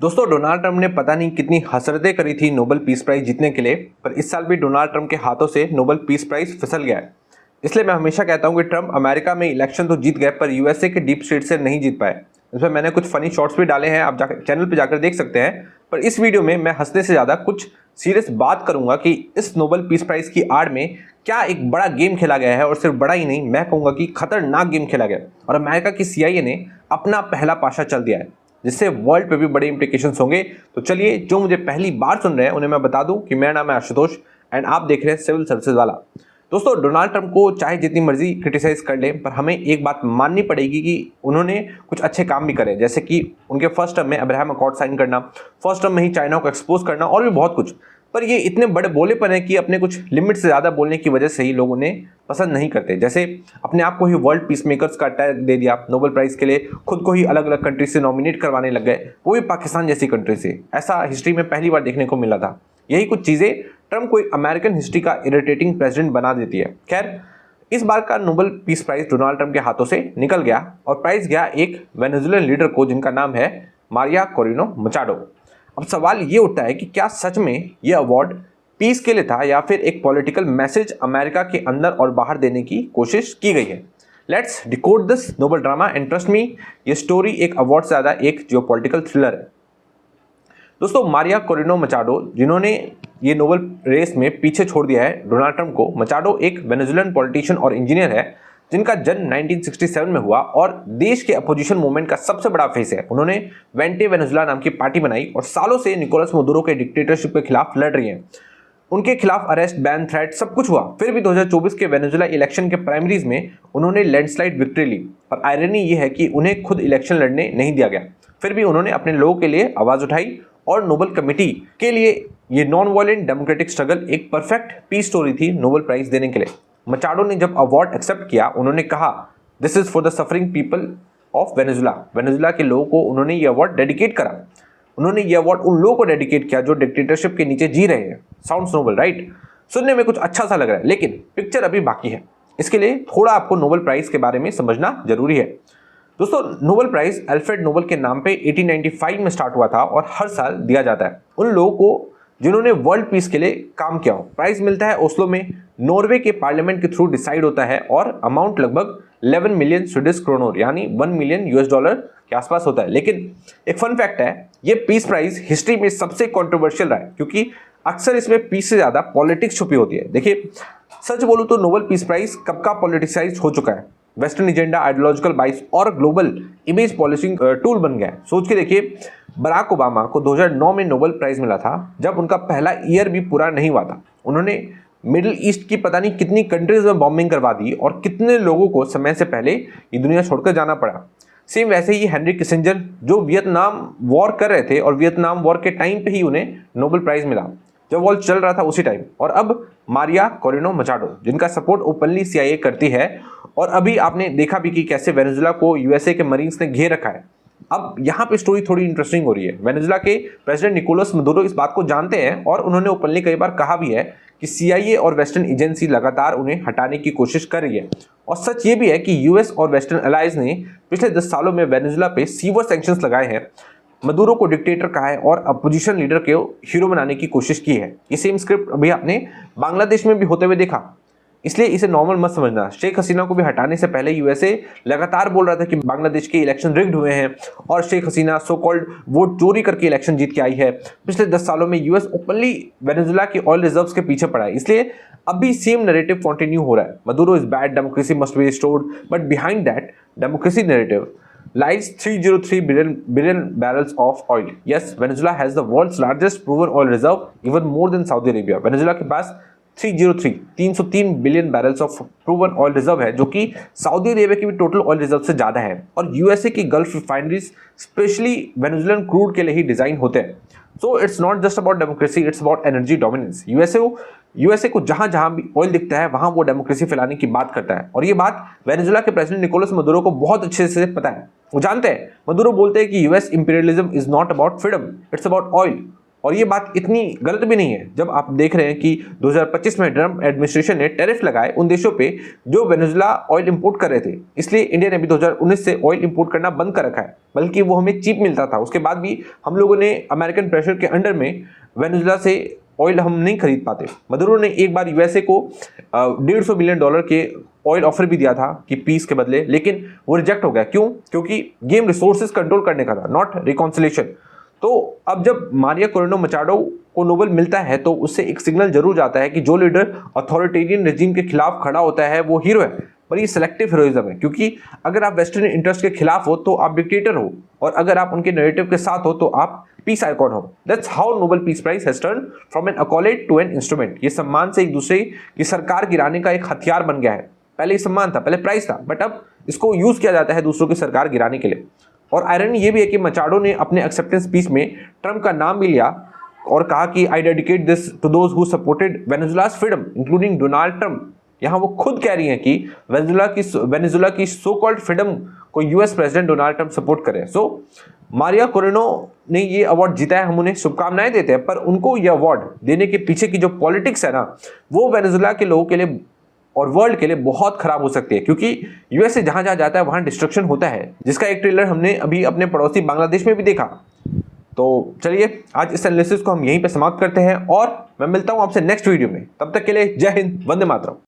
दोस्तों, Donald Trump ने पता नहीं कितनी हसरतें करी थी नोबेल पीस प्राइज जीतने के लिए, पर इस साल भी डोनाल्ड ट्रंप के हाथों से नोबेल पीस प्राइज फिसल गया है। इसलिए मैं हमेशा कहता हूं कि ट्रंप अमेरिका में इलेक्शन तो जीत गए, पर यूएसए के डीप स्टेट से नहीं जीत पाए। इसमें मैंने कुछ फनी शॉर्ट्स भी डाले हैं, आप जाकर चैनल पर जाकर देख सकते हैं। पर इस वीडियो में मैं हंसने से ज़्यादा कुछ सीरियस बात करूंगा कि इस नोबेल पीस प्राइज की आड़ में क्या एक बड़ा गेम खेला गया है, और सिर्फ बड़ा ही नहीं, मैं कहूँगा कि खतरनाक गेम खेला गया और अमेरिका की CIA ने अपना पहला पाशा चल दिया है, जिससे वर्ल्ड पे भी बड़े इंप्लीकेशंस होंगे। तो चलिए, जो मुझे पहली बार सुन रहे हैं उन्हें मैं बता दूं कि मेरा नाम है आशुतोष एंड आप देख रहे हैं सिविल सर्विसेज वाला। दोस्तों, डोनाल्ड ट्रंप को चाहे जितनी मर्जी क्रिटिसाइज कर लें, पर हमें एक बात माननी पड़ेगी कि उन्होंने कुछ अच्छे काम भी करे, जैसे कि उनके फर्स्ट टर्म में अब्राहम अकॉर्ड साइन करना, फर्स्ट टर्म में ही चाइना को एक्सपोज करना और भी बहुत कुछ। पर ये इतने बड़े बोलेपन है कि अपने कुछ लिमिट से ज़्यादा बोलने की वजह से ही लोग उन्हें पसंद नहीं करते। जैसे अपने आप को ही वर्ल्ड पीस मेकर्स का टैग दे दिया, नोबेल प्राइज़ के लिए खुद को ही अलग अलग कंट्री से नॉमिनेट करवाने लग गए, वो भी पाकिस्तान जैसी कंट्री से। ऐसा हिस्ट्री में पहली बार देखने को मिला था। यही कुछ चीज़ें ट्रंप को एक अमेरिकन हिस्ट्री का इरिटेटिंग प्रेसिडेंट बना देती है। खैर, इस बार का Nobel peace prize Donald Trump के हाथों से निकल गया और प्राइज़ गया एक वेनेजुएलन लीडर को, जिनका नाम है मारिया कोरिनो मचाडो। अब सवाल ये उठता है कि क्या सच में ये अवार्ड पीस के लिए था या फिर एक पॉलिटिकल मैसेज अमेरिका के अंदर और बाहर देने की कोशिश की गई है। Let's decode this Nobel drama and trust me, ये स्टोरी एक अवार्ड से ज़्यादा एक जियोपॉलिटिकल थ्रिलर है। दोस्तों, मारिया कोरिनो मचाडो, जिन्होंने ये नोबेल रेस में पीछे छोड़ दिया है डोनाल्ड ट्रंप को। मचाडो एक वेनेजुएलन पॉलिटिशियन और इंजीनियर है, जिनका जन्म 1967 में हुआ और देश के अपोजिशन मूवमेंट का सबसे बड़ा फेस है। उन्होंने वेंटे वेनेजुला नाम की पार्टी बनाई और सालों से निकोलस मदुरो के डिक्टेटरशिप के खिलाफ लड़ रही हैं। उनके खिलाफ अरेस्ट, बैन, थ्रेट सब कुछ हुआ, फिर भी 2024 के वेनेजुला इलेक्शन के प्राइमरीज में उन्होंने लैंडस्लाइड विक्ट्री ली। और आयरनी ये है कि उन्हें खुद इलेक्शन लड़ने नहीं दिया गया, फिर भी उन्होंने अपने लोगों के लिए आवाज़ उठाई और नोबेल कमेटी के लिए ये नॉन वायलेंट डेमोक्रेटिक स्ट्रगल एक परफेक्ट पीस स्टोरी थी नोबेल प्राइज देने के लिए। मचाडो ने जब अवार्ड एक्सेप्ट किया, उन्होंने कहा, this is for the suffering people of Venezuela. Venezuela के लोगों को उन्होंने ये अवार्ड डेडिकेट करा। उन्होंने ये अवार्ड उन लोगों को डेडिकेट किया जो डिक्टेटरशिप के नीचे जी रहे हैं। Sounds noble, right? सुनने में कुछ अच्छा सा लग रहा है, लेकिन पिक्चर अभी बाकी है। इसके लिए थोड़ा आपको नोबेल प्राइज के बारे में समझना जरूरी है। दोस्तों, नोबेल प्राइज अल्फ्रेड नोबेल के नाम पे 1895 में स्टार्ट हुआ था और हर साल दिया जाता है उन लोगों को जिन्होंने वर्ल्ड पीस के लिए काम किया हो। प्राइज मिलता है ओस्लो में, नॉर्वे के पार्लियामेंट के थ्रू डिसाइड होता है और अमाउंट लगभग 11 मिलियन स्वीडिश क्रोनर यानी 1 मिलियन US डॉलर के आसपास होता है। लेकिन एक फन फैक्ट है, ये पीस प्राइज हिस्ट्री में सबसे कॉन्ट्रोवर्शियल रहा है, क्योंकि अक्सर इसमें पीस से ज़्यादा पॉलिटिक्स छुपी होती है। देखिए, सच बोलूँ तो नोबेल पीस प्राइज कब का पॉलिटिसाइज हो चुका है। वेस्टर्न एजेंडा, आइडियोलॉजिकल बाइस और ग्लोबल इमेज पॉलिसिंग टूल बन गया है। सोच के देखिए, बराक ओबामा को 2009 में नोबेल प्राइज मिला था, जब उनका पहला ईयर भी पूरा नहीं हुआ था। उन्होंने मिडिल ईस्ट की पता नहीं कितनी कंट्रीज में बॉम्बिंग करवा दी और कितने लोगों को समय से पहले ये दुनिया छोड़कर जाना पड़ा। सेम वैसे ही हेनरी किसिंजर, जो वियतनाम वॉर कर रहे थे और वियतनाम वॉर के टाइम पे ही उन्हें नोबेल प्राइज मिला, जब वॉर चल रहा था उसी टाइम। और अब मारिया कोरिनो मचाडो, जिनका सपोर्ट ओपनली CIA करती है, और अभी आपने देखा भी कि कैसे वेनेजुला को USA के मरीन्स ने घेर रखा है। अब यहाँ पे स्टोरी थोड़ी इंटरेस्टिंग हो रही है। वेनेजुला के प्रेसिडेंट निकोलस मदुरो इस बात को जानते हैं और उन्होंने ओपनली कई बार कहा भी है कि CIA और वेस्टर्न एजेंसी लगातार उन्हें हटाने की कोशिश कर रही है। और सच ये भी है कि US और वेस्टर्न अलाइज ने पिछले 10 सालों में वेनेजुला पे सीवियर सैंक्शंस लगाए हैं, मदुरो को डिक्टेटर कहा है और अपोजिशन लीडर के हीरो बनाने की कोशिश की है। ये सेम स्क्रिप्ट अभी आपने बांग्लादेश में भी होते हुए देखा, इसलिए इसे नॉर्मल मत समझना। शेख हसीना को भी हटाने से पहले USA लगातार बोल रहा था कि बांग्लादेश के इलेक्शन रिग्ड हुए हैं और Sheikh Hasina so called vote चोरी करके इलेक्शन जीत के आई है। पिछले 10 सालों में US ओपनली वेनेजुला के ऑयल रिजर्व्स के पीछे पड़ा है, इसलिए अभी सेम नैरेटिव कंटिन्यू हो रहा है। Maduro is bad, democracy must be restored, but behind that democracy narrative lies 303 billion barrels of oil. Yes, Venezuela has the world's largest proven oil reserve, even more than Saudi Arabia. Venezuela के पास 303 billion barrels of proven oil reserve है, जो कि Saudi Arabia की भी total oil reserve से ज़्यादा है। और USA की gulf refineries specially Venezuelan crude के लिए ही डिज़ाइन होते हैं। So it's not just about democracy, it's about energy dominance. USA को जहाँ जहाँ भी ऑयल दिखता है वहाँ वो डेमोक्रेसी फैलाने की बात करता है, और ये बात वेनेजुएला के प्रेसिडेंट निकोलस मदुरो को बहुत अच्छे से पता है। वो जानते हैं, मदुरो बोलते हैं कि US imperialism is not about freedom, it's about oil. और ये बात इतनी गलत भी नहीं है जब आप देख रहे हैं कि 2025 में ट्रम्प एडमिनिस्ट्रेशन ने टैरिफ लगाए उन देशों पे जो वेनेजुएला ऑयल इंपोर्ट कर रहे थे। इसलिए इंडिया ने भी 2019 से ऑयल इंपोर्ट करना बंद कर रखा है, बल्कि वो हमें चीप मिलता था। उसके बाद भी हम लोगों ने अमेरिकन प्रेशर के अंडर में वेनेजुएला से ऑयल हम नहीं खरीद पाते। मदुरो ने एक बार यूएसए को $150 बिलियन के ऑयल ऑफर भी दिया था कि पीस के बदले, लेकिन वो रिजेक्ट हो गया। क्यों? क्योंकि गेम रिसोर्सेज कंट्रोल करने का था, नॉट रिकॉन्सिलेशन। तो अब जब मारिया कोरेनो मचाडो को नोबेल मिलता है तो उससे एक सिग्नल जरूर जाता है कि जो लीडर अथॉरिटेरियन रेजिम के खिलाफ खड़ा होता है वो हीरो है, पर ये सेलेक्टिव हीरोइज्म है। क्योंकि अगर आप वेस्टर्न इंटरेस्ट के खिलाफ हो तो आप डिक्टेटर हो, और अगर आप उनके नैरेटिव के साथ हो तो आप पीस आइकॉन हो। That's how Nobel peace prize has turn from an accolade to an instrument. ये सम्मान से एक दूसरे की सरकार गिराने का एक हथियार बन गया है। पहले ये सम्मान था, पहले प्राइज था, बट अब इसको यूज किया जाता है दूसरों की सरकार गिराने के लिए। और आयरनी ये भी है कि मचाडो ने अपने एक्सेप्टेंस स्पीच में ट्रम्प का नाम भी लिया और कहा कि I dedicate this to those who supported Venezuela's freedom including Donald Trump. यहाँ वो खुद कह रही हैं कि वेनेजुएला की सो कॉल्ड फ्रीडम को US president Donald Trump support करे। सो मारिया कोरेनो ने ये अवार्ड जीता है, हम उन्हें शुभकामनाएं देते हैं, पर उनको ये अवार्ड देने के पीछे की जो पॉलिटिक्स है ना, वो वेनेजुएला के लोगों के लिए और वर्ल्ड के लिए बहुत खराब हो सकती है। क्योंकि यूएसए जहां जहां जाता है वहां डिस्ट्रक्शन होता है, जिसका एक ट्रेलर हमने अभी अपने पड़ोसी बांग्लादेश में भी देखा। तो चलिए आज इस एनालिसिस को हम यहीं पे समाप्त करते हैं और मैं मिलता हूं आपसे नेक्स्ट वीडियो में। तब तक के लिए जय हिंद, वंदे मातरम।